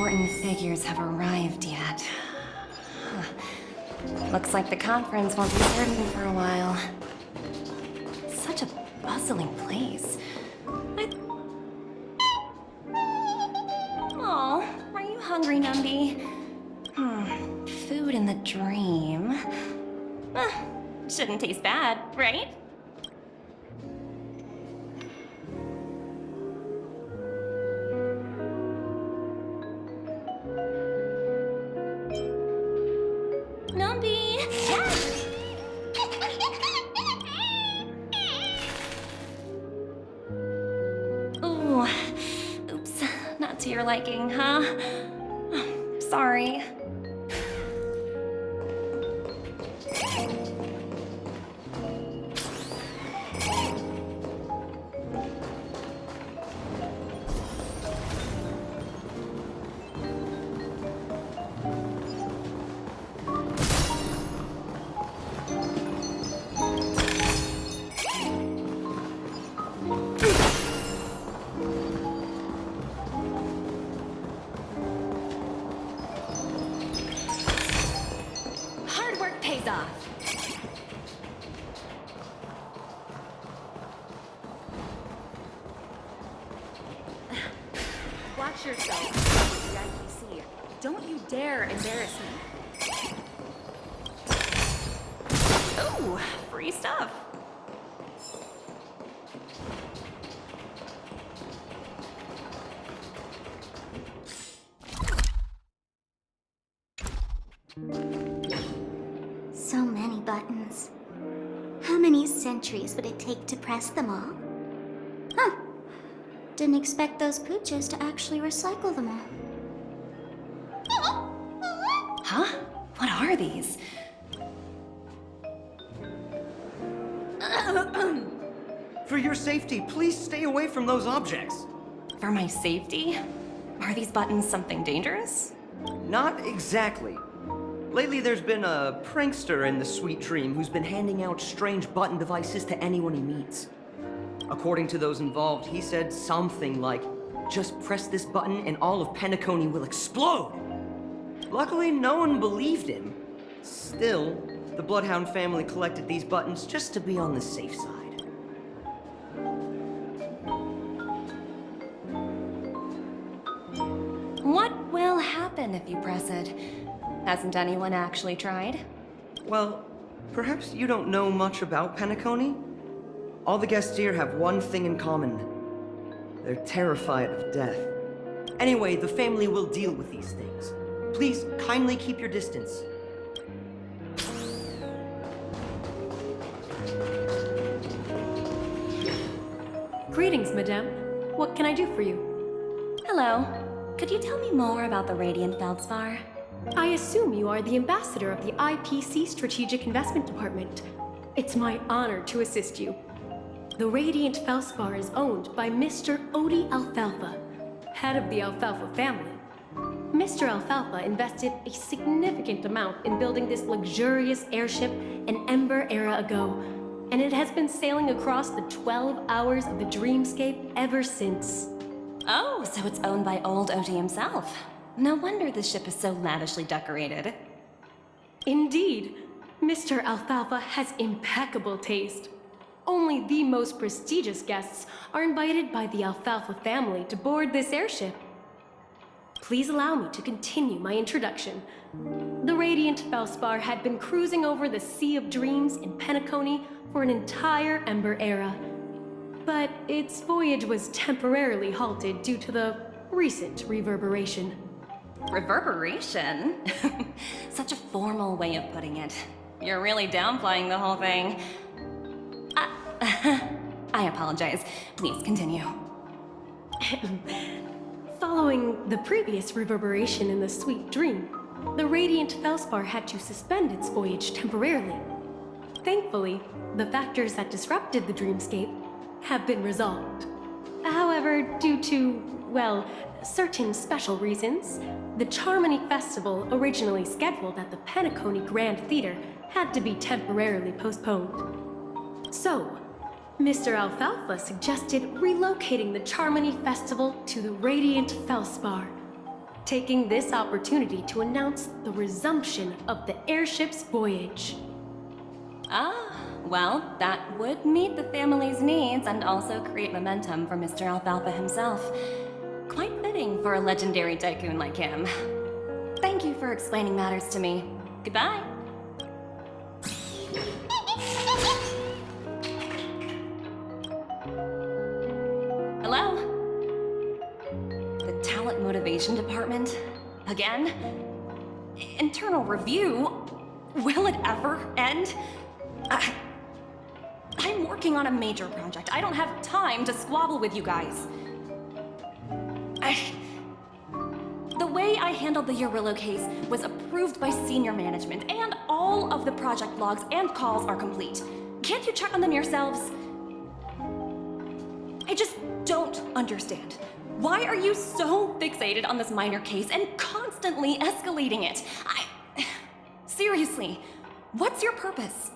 important figures have arrived yet. Looks like the conference won't be starting for a while. Such a bustling place. Oh, are you hungry, Numby? Food in the dream. Shouldn't taste bad, right? Numby! Ooh, oops, not to your liking, huh? Sorry. Hard work pays off. Watch yourself, the IPC. Don't you dare embarrass me. Ooh, free stuff. So many buttons. How many centuries would it take to press them all? Huh. Didn't expect those pooches to actually recycle them all. Huh? What are these? For your safety, please stay away from those objects. For my safety? Are these buttons something dangerous? Not exactly. Lately, there's been a prankster in the Sweet Dream who's been handing out strange button devices to anyone he meets. According to those involved, he said something like, "Just press this button and all of Penacony will explode!" Luckily, no one believed him. Still, the Bloodhound family collected these buttons just to be on the safe side. What will happen if you press it? Hasn't anyone actually tried? Well, perhaps you don't know much about Penacony? All the guests here have one thing in common. They're terrified of death. Anyway, the family will deal with these things. Please kindly keep your distance. Greetings, madame. What can I do for you? Hello. Could you tell me more about the Radiant Feldspar? I assume you are the ambassador of the IPC Strategic Investment Department. It's my honor to assist you. The Radiant Feldspar is owned by Mr. Odie Alfalfa, head of the Alfalfa family. Mr. Alfalfa invested a significant amount in building this luxurious airship an Ember era ago, and it has been sailing across the 12 hours of the dreamscape ever since. Oh, so it's owned by old Odie himself. No wonder the ship is so lavishly decorated. Indeed, Mr. Alfalfa has impeccable taste. Only the most prestigious guests are invited by the Alfalfa family to board this airship. Please allow me to continue my introduction. The Radiant Feldspar had been cruising over the Sea of Dreams in Penacony for an entire Ember era. But its voyage was temporarily halted due to the recent reverberation. Reverberation? Such a formal way of putting it. You're really downplaying the whole thing. I apologize. Please continue. Following the previous reverberation in the Sweet Dream, the Radiant Feldspar had to suspend its voyage temporarily. Thankfully, the factors that disrupted the dreamscape have been resolved. However, due to, well, certain special reasons, the Charmony Festival originally scheduled at the Penacony Grand Theater had to be temporarily postponed. So, Mr. Alfalfa suggested relocating the Charmony Festival to the Radiant Feldspar. taking this opportunity to announce the resumption of the airship's voyage. Ah, well, that would meet the family's needs and also create momentum for Mr. Alfalfa himself. Quite fitting for a legendary tycoon like him. Thank you for explaining matters to me. Goodbye. Hello? The Talent Motivation Department? Again? Internal review? Will it ever end? I'm working on a major project. I don't have time to squabble with you guys. The way I handled the Urillo case was approved by senior management, and all of the project logs and calls are complete. Can't you check on them yourselves? I just don't understand. Why are you so fixated on this minor case and constantly escalating it? Seriously, what's your purpose?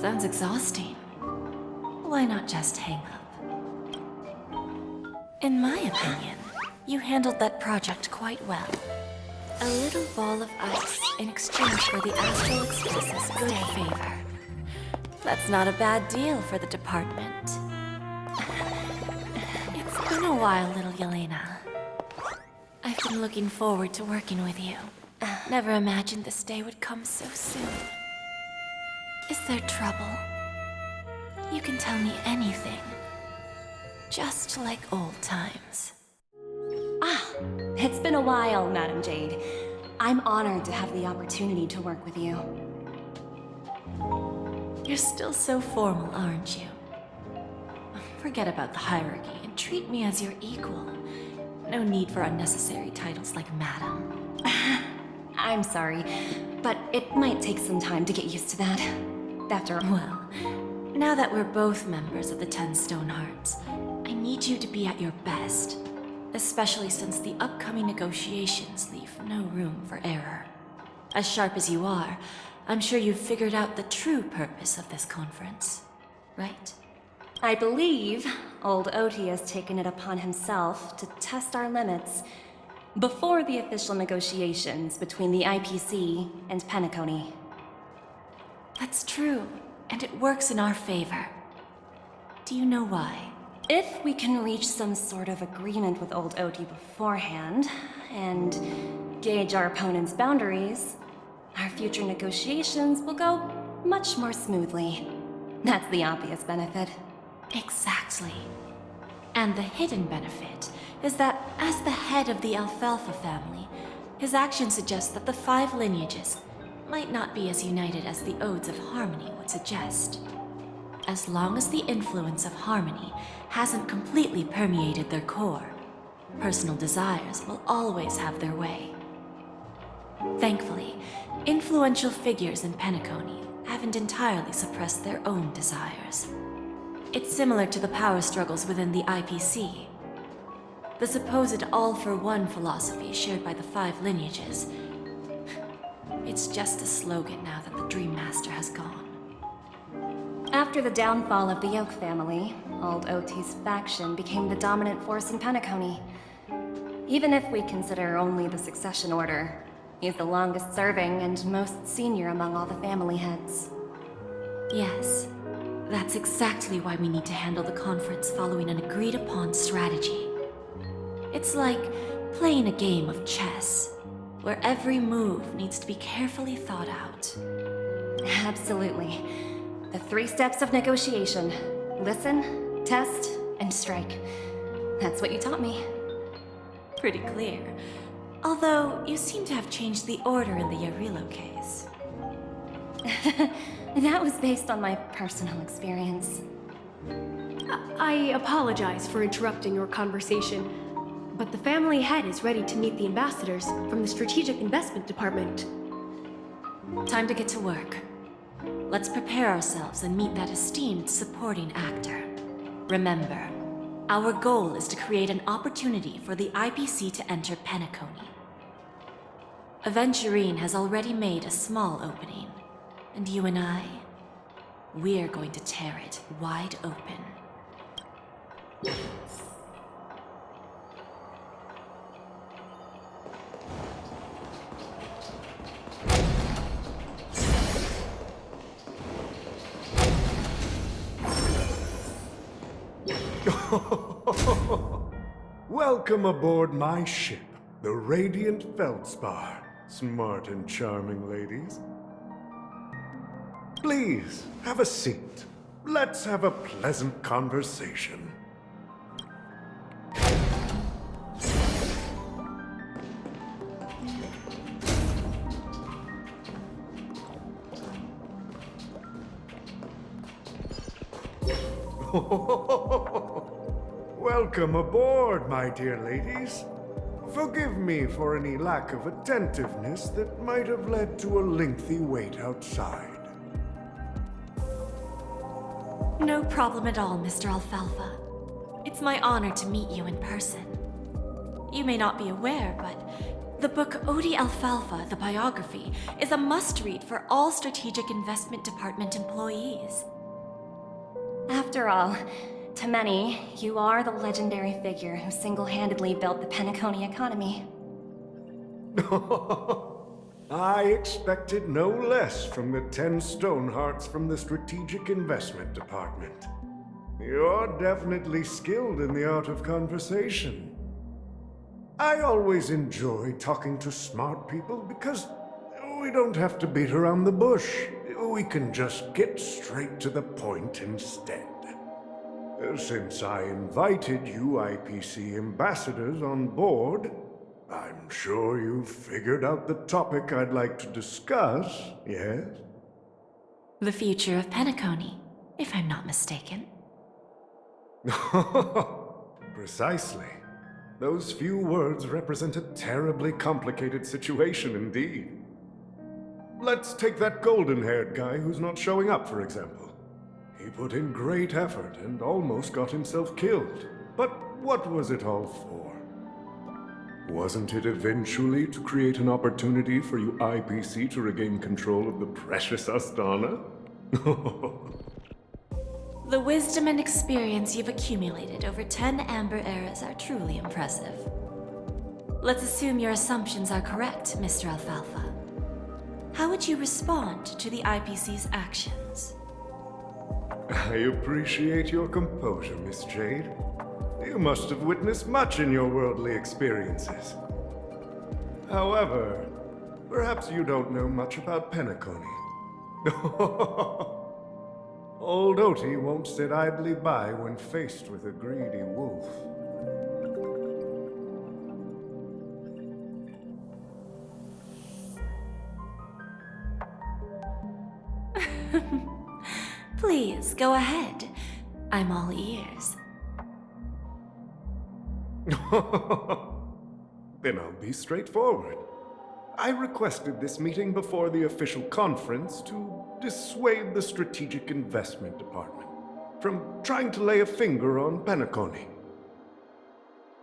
Sounds exhausting. Why not just hang up? In my opinion, you handled that project quite well. A little ball of ice in exchange for the Astral Express's good favor. That's not a bad deal for the department. It's been a while, little Yelena. I've been looking forward to working with you. Never imagined this day would come so soon. Is there trouble? You can tell me anything. Just like old times. Ah, it's been a while, Madam Jade. I'm honored to have the opportunity to work with you. You're still so formal, aren't you? Forget about the hierarchy and treat me as your equal. No need for unnecessary titles like Madam. I'm sorry, but it might take some time to get used to that. After all. Well, now that we're both members of the 10 Stone Hearts, I need you to be at your best. Especially since the upcoming negotiations leave no room for error. As sharp as you are, I'm sure you've figured out the true purpose of this conference, right? I believe old Oti has taken it upon himself to test our limits before the official negotiations between the IPC and Penacony. That's true, and it works in our favor. Do you know why? If we can reach some sort of agreement with old Oti beforehand, and gauge our opponent's boundaries, our future negotiations will go much more smoothly. That's the obvious benefit. Exactly. And the hidden benefit is that, as the head of the Alfalfa family, his actions suggest that the 5 lineages might not be as united as the Odes of Harmony would suggest. As long as the influence of Harmony hasn't completely permeated their core, personal desires will always have their way. Thankfully, influential figures in Penacony haven't entirely suppressed their own desires. It's similar to the power struggles within the IPC. The supposed all-for-one philosophy shared by the 5 lineages. It's just a slogan now that the Dream Master has gone. After the downfall of the Yoke family, old Oti's faction became the dominant force in Penacony. Even if we consider only the succession order, He's the longest serving and most senior among all the family heads. Yes, that's exactly why we need to handle the conference following an agreed-upon strategy. It's like playing a game of chess, where every move needs to be carefully thought out. Absolutely. The 3 steps of negotiation. Listen, test, and strike. That's what you taught me. Pretty clear. Although, you seem to have changed the order in the Yarilo case. That was based on my personal experience. I apologize for interrupting your conversation, but the family head is ready to meet the ambassadors from the Strategic Investment Department. Time to get to work. Let's prepare ourselves and meet that esteemed supporting actor. Remember, our goal is to create an opportunity for the IPC to enter Penacony. Aventurine has already made a small opening, and you and I, we're going to tear it wide open. Welcome aboard my ship, the Radiant Feldspar. Smart and charming ladies. Please, have a seat. Let's have a pleasant conversation. Welcome aboard, my dear ladies. Forgive me for any lack of attentiveness that might have led to a lengthy wait outside. No problem at all, Mr. Alfalfa. It's my honor to meet you in person. You may not be aware, but the book Odi Alfalfa, the biography, is a must-read for all Strategic Investment Department employees. After all, to many, you are the legendary figure who single-handedly built the Penacony economy. I expected no less from the 10 Stonehearts from the Strategic Investment Department. You're definitely skilled in the art of conversation. I always enjoy talking to smart people because we don't have to beat around the bush. We can just get straight to the point instead. Since I invited you IPC ambassadors on board, I'm sure you've figured out the topic I'd like to discuss, yes? The future of Penacony, if I'm not mistaken. Precisely. Those few words represent a terribly complicated situation indeed. Let's take that golden-haired guy who's not showing up, for example. He put in great effort and almost got himself killed. But what was it all for? Wasn't it eventually to create an opportunity for you IPC to regain control of the precious Astana? The wisdom and experience you've accumulated over 10 Amber Eras are truly impressive. Let's assume your assumptions are correct, Mr. Alfalfa. How would you respond to the IPC's actions? I appreciate your composure, Miss Jade. You must have witnessed much in your worldly experiences. However, perhaps you don't know much about Penacony. Old Oti won't sit idly by when faced with a greedy wolf. Please, go ahead. I'm all ears. Then I'll be straightforward. I requested this meeting before the official conference to dissuade the Strategic Investment Department from trying to lay a finger on Penacony.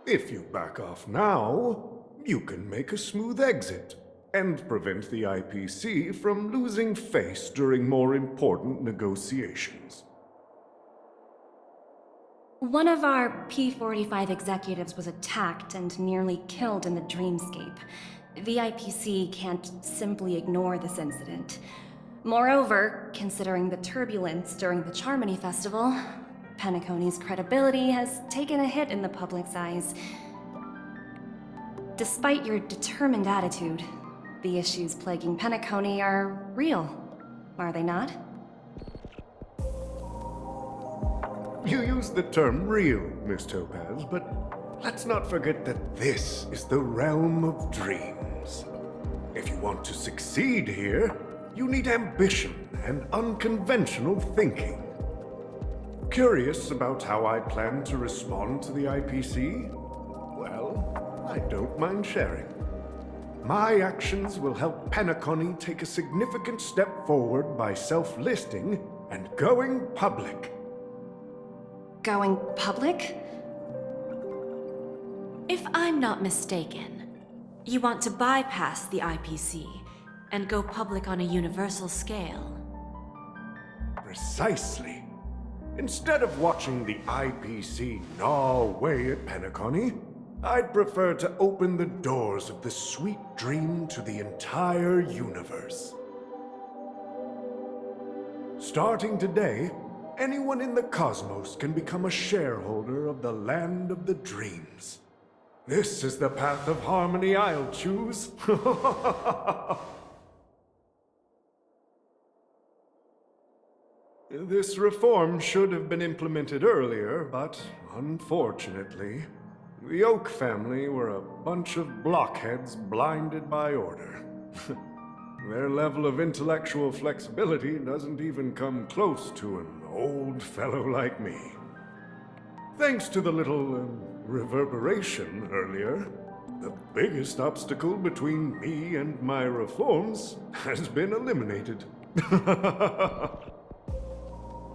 If you back off now, you can make a smooth exit and prevent the IPC from losing face during more important negotiations. One of our P-45 executives was attacked and nearly killed in the dreamscape. The IPC can't simply ignore this incident. Moreover, considering the turbulence during the Charmony Festival, Penacony's credibility has taken a hit in the public's eyes. Despite your determined attitude, the issues plaguing Penacony are real, are they not? You use the term real, Miss Topaz, but let's not forget that this is the realm of dreams. If you want to succeed here, you need ambition and unconventional thinking. Curious about how I plan to respond to the IPC? Well, I don't mind sharing. My actions will help Penacony take a significant step forward by self-listing and going public. Going public? If I'm not mistaken, you want to bypass the IPC and go public on a universal scale. Precisely. Instead of watching the IPC gnaw away at Penacony, I'd prefer to open the doors of the sweet dream to the entire universe. Starting today, anyone in the cosmos can become a shareholder of the land of the dreams. This is the path of harmony I'll choose. This reform should have been implemented earlier, but unfortunately, the Oak family were a bunch of blockheads blinded by order. Their level of intellectual flexibility doesn't even come close to an old fellow like me. Thanks to the little reverberation earlier, the biggest obstacle between me and my reforms has been eliminated.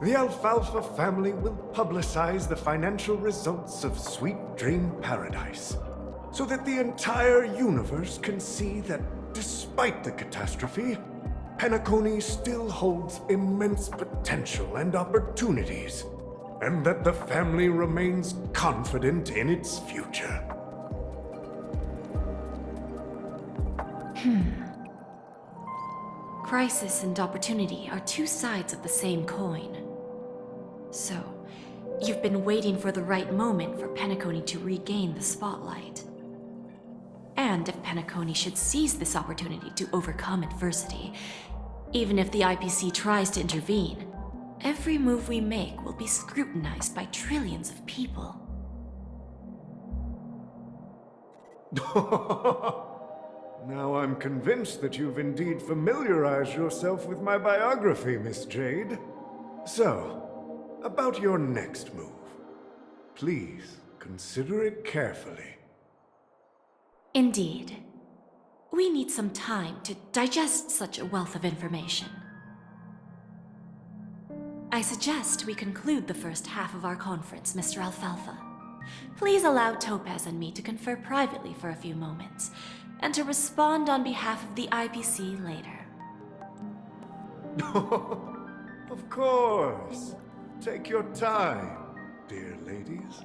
The Alfalfa family will publicize the financial results of Sweet Dream Paradise, so that the entire universe can see that despite the catastrophe, Penacony still holds immense potential and opportunities, and that the family remains confident in its future. Crisis and opportunity are two sides of the same coin. So, you've been waiting for the right moment for Penacony to regain the spotlight. And if Penacony should seize this opportunity to overcome adversity, even if the IPC tries to intervene, every move we make will be scrutinized by trillions of people. Now I'm convinced that you've indeed familiarized yourself with my biography, Miss Jade. So, about your next move. Please, consider it carefully. Indeed. We need some time to digest such a wealth of information. I suggest we conclude the first half of our conference, Mr. Alfalfa. Please allow Topaz and me to confer privately for a few moments, and to respond on behalf of the IPC later. Of course. Take your time, dear ladies.